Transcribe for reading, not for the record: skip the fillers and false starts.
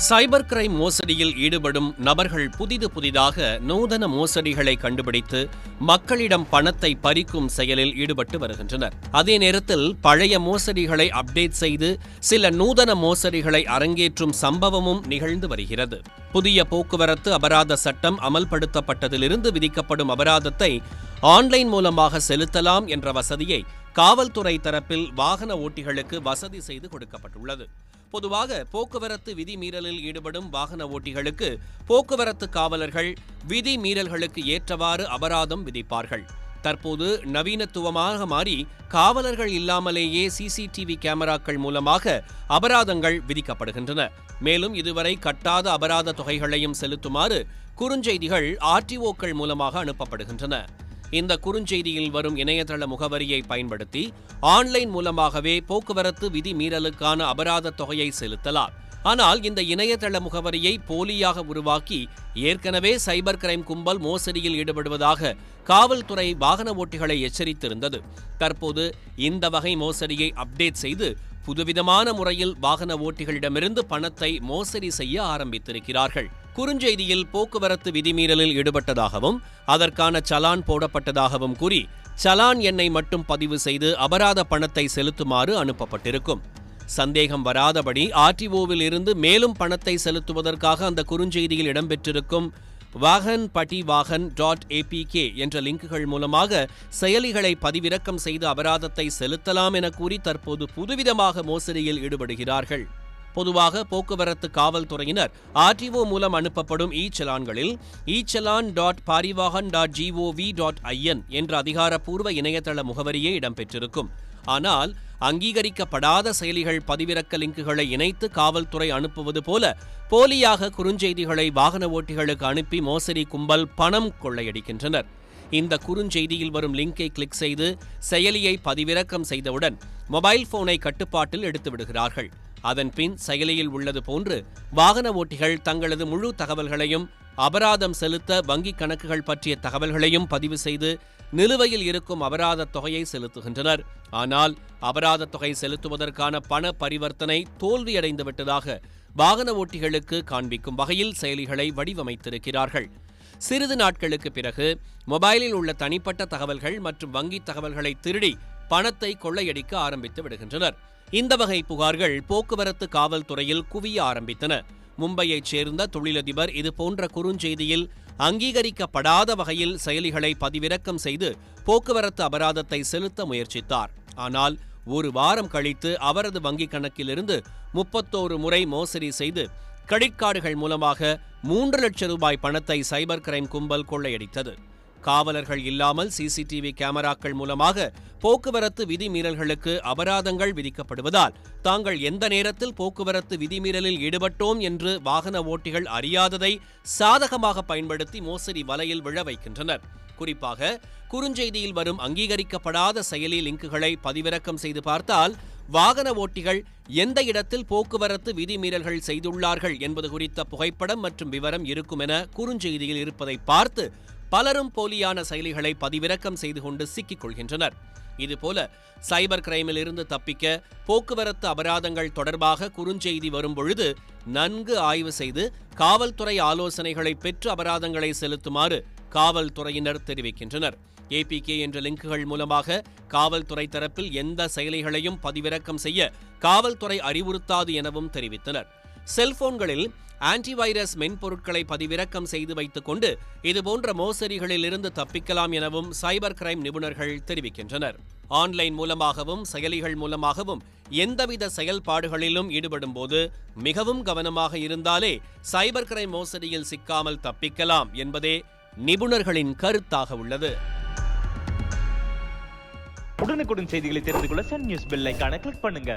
Cyber crime மோசடியில் ஈடுபடும் நபர்கள் புதிதாக நூதன மோசடிகளை கண்டுபிடித்து மக்களிடம் பணத்தை பறிக்கும் செயலில் ஈடுபட்டு வருகின்றனர். அதே நேரத்தில் பழைய மோசடிகளை அப்டேட் செய்து சில நூதன மோசடிகளை அரங்கேற்றும் சம்பவமும் நிகழ்ந்து வருகிறது. புதிய போக்குவரத்து அபராத சட்டம் அமல்படுத்தப்பட்டதிலிருந்து விதிக்கப்படும் அபராதத்தை ஆன்லைன் மூலமாக செலுத்தலாம் என்ற வசதியை காவல்துறை தரப்பில் வாகன ஓட்டிகளுக்கு வசதி செய்து கொடுக்கப்பட்டுள்ளது. பொதுவாக போக்குவரத்து விதிமீறலில் ஈடுபடும் வாகன ஓட்டிகளுக்கு போக்குவரத்து காவலர்கள் விதி மீறல்களுக்கு ஏற்றவாறு அபராதம் விதிப்பார்கள். தற்போது நவீனத்துவமாக மாறி காவலர்கள் இல்லாமலேயே சிசிடிவி கேமராக்கள் மூலமாக அபராதங்கள் விதிக்கப்படுகின்றன. மேலும் இதுவரை கட்டாத அபராத தொகைகளையும் செலுத்துமாறு குறுஞ்செய்திகள் ஆர்டிஓக்கள் மூலமாக அனுப்பப்படுகின்றன. இந்த குறுஞ்செய்தியில் வரும் இணையதள முகவரியை பயன்படுத்தி ஆன்லைன் மூலமாகவே போக்குவரத்து விதி மீறலுக்கான அபராத தொகையை செலுத்தலாம். ஆனால் இந்த இணையதள முகவரியை போலியாக உருவாக்கி ஏற்கனவே சைபர் கிரைம் கும்பல் மோசடியில் ஈடுபடுவதாக காவல்துறை வாகன ஓட்டிகளை எச்சரித்திருந்தது. தற்போது இந்த வகை மோசடியை அப்டேட் செய்து புதுவிதமான முறையில் வாகன ஓட்டிகளிடமிருந்து பணத்தை மோசடி செய்ய ஆரம்பித்திருக்கிறார்கள். குறுஞ்செய்தியில் போக்குவரத்து விதிமீறலில் ஈடுபட்டதாகவும் அதற்கான சலான் போடப்பட்டதாகவும் கூறி சலான் எண்ணை மட்டும் பதிவு செய்து அபராத பணத்தை செலுத்துமாறு அனுப்பப்பட்டிருக்கும். சந்தேகம் வராதபடி ஆர்டிஓவில் இருந்து மேலும் பணத்தை செலுத்துவதற்காக அந்த குறுஞ்செய்தியில் இடம்பெற்றிருக்கும் wahanpativahan.apk என்ற லிங்குகள் மூலமாக செயலிகளை பதிவிறக்கம் செய்து அபராதத்தை செலுத்தலாம் என கூறி தற்போது புதுவிதமாக மோசடியில் ஈடுபடுகிறார்கள். பொதுவாக போக்குவரத்து காவல்துறையினர் ஆர்டிஓ மூலம் அனுப்பப்படும் இ-சலான்களில் echallan.parivahan.gov.in என்ற அதிகாரப்பூர்வ இணையதள முகவரியே இடம்பெற்றிருக்கும். ஆனால் அங்கீகரிக்கப்படாத செயலிகள் பதிவிறக்க லிங்குகளை இணைத்து காவல்துறை அனுப்புவது போல போலியாக குறுஞ்செய்திகளை வாகன ஓட்டிகளுக்கு அனுப்பி மோசடி கும்பல் பணம் கொள்ளையடிக்கின்றனர். இந்த குறுஞ்செய்தியில் வரும் லிங்கை கிளிக் செய்து செயலியை பதிவிறக்கம் செய்தவுடன் மொபைல் போனை கட்டுப்பாட்டில் எடுத்து விடுகிறார்கள். அதன் பின் செயலியில் உள்ளது போன்று வாகன ஓட்டிகள் தங்களது முழு தகவல்களையும் அபராதம் செலுத்த வங்கிக் கணக்குகள் பற்றிய தகவல்களையும் பதிவு செய்து நிலுவையில் இருக்கும் அபராத தொகையை செலுத்துகின்றனர். ஆனால் அபராத தொகை செலுத்துவதற்கான பண பரிவர்த்தனை தோல்வியடைந்து விட்டதாக வாகன ஓட்டிகளுக்கு காண்பிக்கும் வகையில் செயலிகளை வடிவமைத்திருக்கிறார்கள். சிறிது நாட்களுக்கு பிறகு மொபைலில் உள்ள தனிப்பட்ட தகவல்கள் மற்றும் வங்கித் தகவல்களை திருடி பணத்தை கொள்ளையடிக்க ஆரம்பித்து விடுகின்றனர். இந்த வகை புகார்கள் போக்குவரத்து காவல்துறையில் குவிய ஆரம்பித்தன. மும்பையைச் சேர்ந்த தொழிலதிபர் இதுபோன்ற குறுஞ்செய்தியில் அங்கீகரிக்கப்படாத வகையில் செயலிகளை பதிவிறக்கம் செய்து போக்குவரத்து அபராதத்தை செலுத்த முயற்சித்தார். ஆனால் ஒரு வாரம் கழித்து அவரது வங்கிக் கணக்கிலிருந்து 31 முறை மோசடி செய்து கிரெடிட் கார்டுகள் மூலமாக 3 லட்சம் ரூபாய் பணத்தை சைபர் கிரைம் கும்பல் கொள்ளையடித்தது. காவலர்கள் இல்லாமல் சிசிடிவி கேமராக்கள் மூலமாக போக்குவரத்து விதிமீறல்களுக்கு அபராதங்கள் விதிக்கப்படுவதால் தாங்கள் எந்த நேரத்தில் போக்குவரத்து விதிமீறலில் ஈடுபட்டோம் என்று வாகன ஓட்டிகள் அறியாததை சாதகமாக பயன்படுத்தி மோசடி வலையில் விழ வைக்கின்றனர். குறிப்பாக குறுஞ்செய்தியில் வரும் அங்கீகரிக்கப்படாத செயலி லிங்குகளை பதிவிறக்கம் செய்து பார்த்தால் வாகன ஓட்டிகள் எந்த இடத்தில் போக்குவரத்து விதிமீறல்கள் செய்துள்ளார்கள் என்பது குறித்த புகைப்படம் மற்றும் விவரம் இருக்கும் என குறுஞ்செய்தியில் இருப்பதை பார்த்து பலரும் போலியான செயலிகளை பதிவிறக்கம் செய்து கொண்டு சிக்கிக் கொள்கின்றனர். இதுபோல சைபர் கிரைமில் இருந்து தப்பிக்க போக்குவரத்து அபராதங்கள் தொடர்பாக குறுஞ்செய்தி வரும் பொழுது நன்கு ஆய்வு செய்து காவல்துறை ஆலோசனைகளை பெற்று அபராதங்களை செலுத்துமாறு காவல்துறையினர் தெரிவிக்கின்றனர். APK என்ற லிங்குகள் மூலமாக காவல்துறை தரப்பில் எந்த செயலிகளையும் பதிவிறக்கம் செய்ய காவல்துறை அறிவுறுத்தாது எனவும் தெரிவித்தனர். செல்போன்களில் ஆன்டிவைரஸ் மென்பொருட்களை பதிவிறக்கம் செய்து வைத்துக் கொண்டு இதுபோன்ற மோசடிகளில் இருந்து தப்பிக்கலாம் எனவும் சைபர் கிரைம் நிபுணர்கள் தெரிவிக்கின்றனர். ஆன்லைன் மூலமாகவும் செயலிகள் மூலமாகவும் எந்தவித செயல்பாடுகளிலும் ஈடுபடும் போது மிகவும் கவனமாக இருந்தாலே சைபர் கிரைம் மோசடியில் சிக்காமல் தப்பிக்கலாம் என்பதே நிபுணர்களின் கருத்தாக உள்ளது. உடனுக்குடன் செய்திகளை தெரிந்து கொள்ள சன் நியூஸ் பெல் ஐகானை கிளிக் பண்ணுங்க.